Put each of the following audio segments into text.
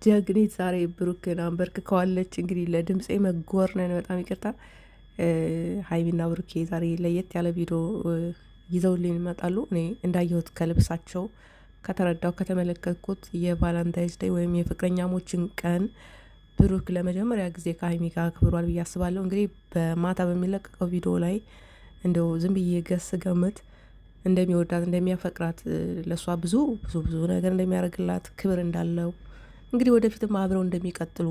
ጀግኒት ዛሬ ብሩክን አንበርክከዋለች። እንግዲህ ለድምፄ መጎርነን በጣም ይቅርታ። ሀይሚና ብሩኬ ዛሬ ለየት ያለ ቪዲዮ ይዘውልን ይመጣሉ። እኔ እንዳየሁት ከልብሳቸው ከተረዳው ከተመለከትኩት የቫላንታይንስ ዴይ ወይም የፍቅረኛሞችን ቀን ብሩክ ለመጀመሪያ ጊዜ ከሀይሚ ጋር አክብሯል ብዬ አስባለሁ። እንግዲህ በማታ በሚለቀቀው ቪዲዮ ላይ እንደው ዝም ብዬ ገስ ገምት እንደሚወዳት እንደሚያፈቅራት፣ ለእሷ ብዙ ብዙ ብዙ ነገር እንደሚያደርግላት፣ ክብር እንዳለው እንግዲህ ወደፊትም አብረው እንደሚቀጥሉ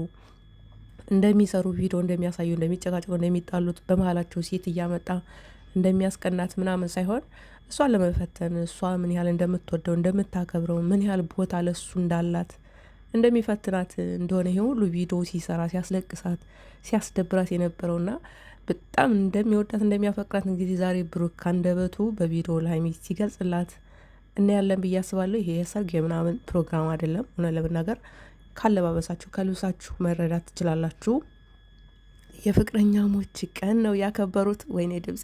እንደሚሰሩ ቪዲዮ እንደሚያሳዩ፣ እንደሚጨቃጨቁ፣ እንደሚጣሉት በመሀላቸው ሴት እያመጣ እንደሚያስቀናት ምናምን ሳይሆን እሷን ለመፈተን እሷ ምን ያህል እንደምትወደው እንደምታከብረው፣ ምን ያህል ቦታ ለሱ እንዳላት እንደሚፈትናት እንደሆነ ይሄ ሁሉ ቪዲዮ ሲሰራ ሲያስለቅሳት ሲያስደብራት የነበረውና በጣም እንደሚወዳት እንደሚያፈቅራት እንግዲህ ዛሬ ብሩክ ካንደበቱ በቪዲዮ ላይ ሲገልጽላት እናያለን ብዬ አስባለሁ። ይሄ የሰርግ የምናምን ፕሮግራም አይደለም። እውነት ለመናገር ካለባበሳችሁ ከልብሳችሁ መረዳት ትችላላችሁ። የፍቅረኛሞች ቀን ነው ያከበሩት። ወይኔ ድምፄ።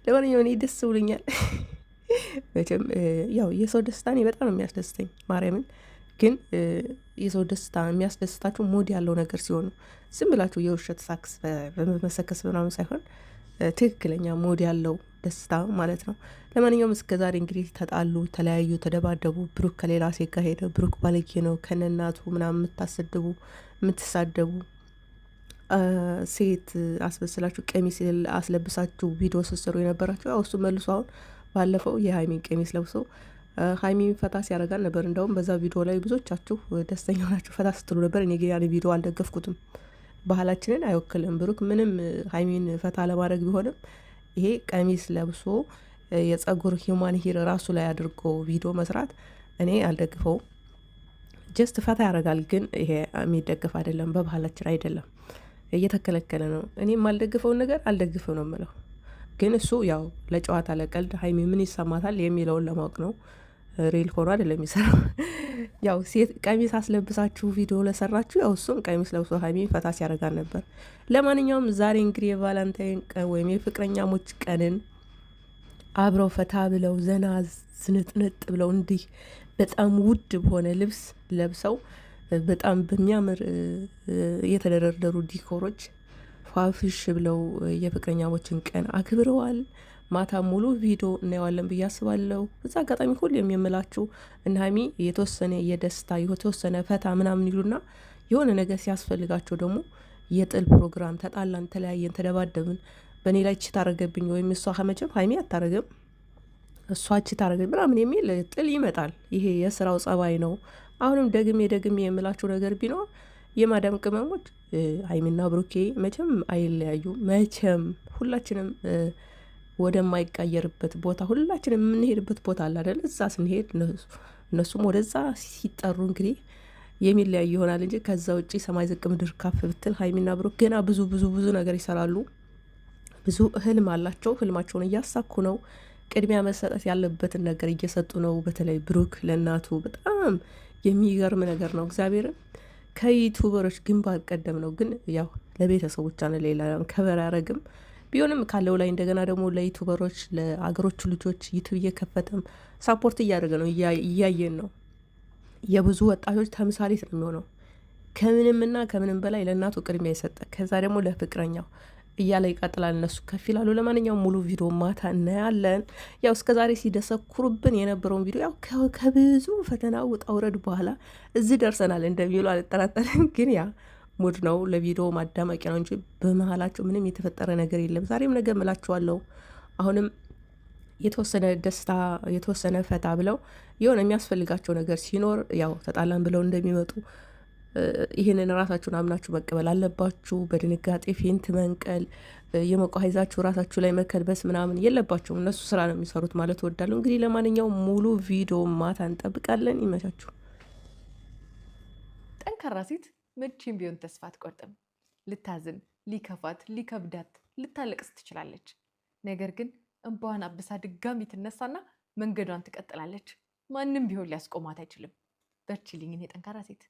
ለማንኛውም እኔ ደስ ብሎኛል። መቼም ያው የሰው ደስታ እኔ በጣም ነው የሚያስደስተኝ ማርያምን። ግን የሰው ደስታ የሚያስደስታችሁ ሞድ ያለው ነገር ሲሆኑ ዝም ብላችሁ የውሸት ሳክስ በመሰከስ ምናምን ሳይሆን ትክክለኛ ሞድ ያለው ደስታ ማለት ነው። ለማንኛውም እስከ ዛሬ እንግዲህ ተጣሉ፣ ተለያዩ፣ ተደባደቡ። ብሩክ ከሌላ ሴት ጋር ሄደ። ብሩክ ባለጌ ነው ከነናቱ ምናምን የምታሰድቡ የምትሳደቡ ሴት አስመስላችሁ ቀሚስ አስለብሳችሁ ቪዲዮ ስትሰሩ የነበራችሁ ያው እሱ መልሶ አሁን ባለፈው የሀይሚን ቀሚስ ለብሶ ሀይሚን ፈታ ሲያደርጋል ነበር። እንደውም በዛ ቪዲዮ ላይ ብዙዎቻችሁ ደስተኛ ሆናችሁ ፈታ ስትሉ ነበር። እኔ ግን ያን ቪዲዮ አልደገፍኩትም። ባህላችንን አይወክልም። ብሩክ ምንም ሀይሚን ፈታ ለማድረግ ቢሆንም ይሄ ቀሚስ ለብሶ የጸጉር ሂውማን ሂር ራሱ ላይ አድርጎ ቪዲዮ መስራት እኔ አልደግፈውም። ጀስት ፈታ ያደርጋል፣ ግን ይሄ የሚደገፍ አይደለም፣ በባህላችን አይደለም፣ እየተከለከለ ነው። እኔም አልደግፈውን ነገር አልደግፈው ነው የምለው። ግን እሱ ያው ለጨዋታ ለቀልድ ሀይሚ ምን ይሰማታል የሚለውን ለማወቅ ነው። ሪል ሆኖ አይደለም የሚሰራው። ያው ሴት ቀሚስ አስለብሳችሁ ቪዲዮ ለሰራችሁ ያው እሱም ቀሚስ ለብሶ ሀይሚ ፈታ ሲያደርጋል ነበር። ለማንኛውም ዛሬ እንግዲህ የቫላንታይን ቀን ወይም የፍቅረኛሞች ቀንን አብረው ፈታ ብለው ዘና ዝንጥንጥ ብለው እንዲህ በጣም ውድ በሆነ ልብስ ለብሰው በጣም በሚያምር የተደረደሩ ዲኮሮች ፋፍሽ ብለው የፍቅረኛሞችን ቀን አክብረዋል። ማታ ሙሉ ቪዲዮ እናየዋለን ብዬ አስባለሁ። በዛ አጋጣሚ ሁሌም የምላችሁ እነ ሀይሚ የተወሰነ የደስታ የተወሰነ ፈታ ምናምን ይሉና የሆነ ነገር ሲያስፈልጋቸው ደግሞ የጥል ፕሮግራም ተጣላን፣ ተለያየን፣ ተደባደብን፣ በእኔ ላይ ችት አረገብኝ ወይም እሷ ከመቼም ሀይሚ አታረግም እሷ ችት አረገብኝ ምናምን የሚል ጥል ይመጣል። ይሄ የስራው ጸባይ ነው። አሁንም ደግሜ የምላችሁ ነገር ቢኖር የማዳም ቅመሞች ሀይሚና ብሩኬ መቼም አይለያዩ። መቼም ሁላችንም ወደማይቀየርበት ቦታ ሁላችንም የምንሄድበት ቦታ አለ አይደል? እዛ ስንሄድ እነሱም ወደዛ ሲጠሩ እንግዲህ የሚለያዩ ይሆናል እንጂ ከዛ ውጪ ሰማይ ዝቅ ምድር ካፍ ብትል ሀይሚና ብሩክ ገና ብዙ ብዙ ብዙ ነገር ይሰራሉ። ብዙ ህልም አላቸው። ህልማቸውን እያሳኩ ነው። ቅድሚያ መሰጠት ያለበትን ነገር እየሰጡ ነው። በተለይ ብሩክ ለእናቱ በጣም የሚገርም ነገር ነው። እግዚአብሔርን ከዩቱበሮች ግንባር ቀደም ነው። ግን ያው ለቤተሰቦች አነ ሌላ ከበር ያረግም ቢሆንም ካለው ላይ እንደገና ደግሞ ለዩቱበሮች ለአገሮቹ ልጆች ዩቱብ እየከፈተም ሳፖርት እያደረገ ነው። እያየን ነው። የብዙ ወጣቶች ተምሳሌት ነው የሚሆነው። ከምንምና ከምንም በላይ ለእናቱ ቅድሚያ የሰጠ ከዛ ደግሞ ለፍቅረኛው እያለ ይቀጥላል። እነሱ ከፍ ይላሉ። ለማንኛውም ሙሉ ቪዲዮ ማታ እናያለን። ያው እስከዛሬ ሲደሰኩሩብን የነበረውን ቪዲዮ ያው ከብዙ ፈተና ውጣ ውረድ በኋላ እዚህ ደርሰናል እንደሚሉ አልጠራጠርም። ግን ያ ሙድ ነው፣ ለቪዲዮ ማዳመቂያ ነው እንጂ በመሀላቸው ምንም የተፈጠረ ነገር የለም። ዛሬም ነገ እምላችኋለሁ። አሁንም የተወሰነ ደስታ የተወሰነ ፈታ ብለው የሆነ የሚያስፈልጋቸው ነገር ሲኖር ያው ተጣላን ብለው እንደሚመጡ ይህንን ራሳችሁን አምናችሁ መቀበል አለባችሁ። በድንጋጤ ፌንት መንቀል የመቋይዛችሁ ራሳችሁ ላይ መከልበስ ምናምን የለባችሁም። እነሱ ስራ ነው የሚሰሩት ማለት እወዳለሁ። እንግዲህ ለማንኛውም ሙሉ ቪዲዮ ማታ እንጠብቃለን። ይመቻችሁ። ጠንካራ ሴት መቼም ቢሆን ተስፋ አትቆርጥም። ልታዝን፣ ሊከፋት፣ ሊከብዳት፣ ልታለቅስ ትችላለች። ነገር ግን እንባዋን አብሳ ድጋሚ ትነሳና መንገዷን ትቀጥላለች። ማንም ቢሆን ሊያስቆማት አይችልም። በርቺልኝ እኔ ጠንካራ ሴት።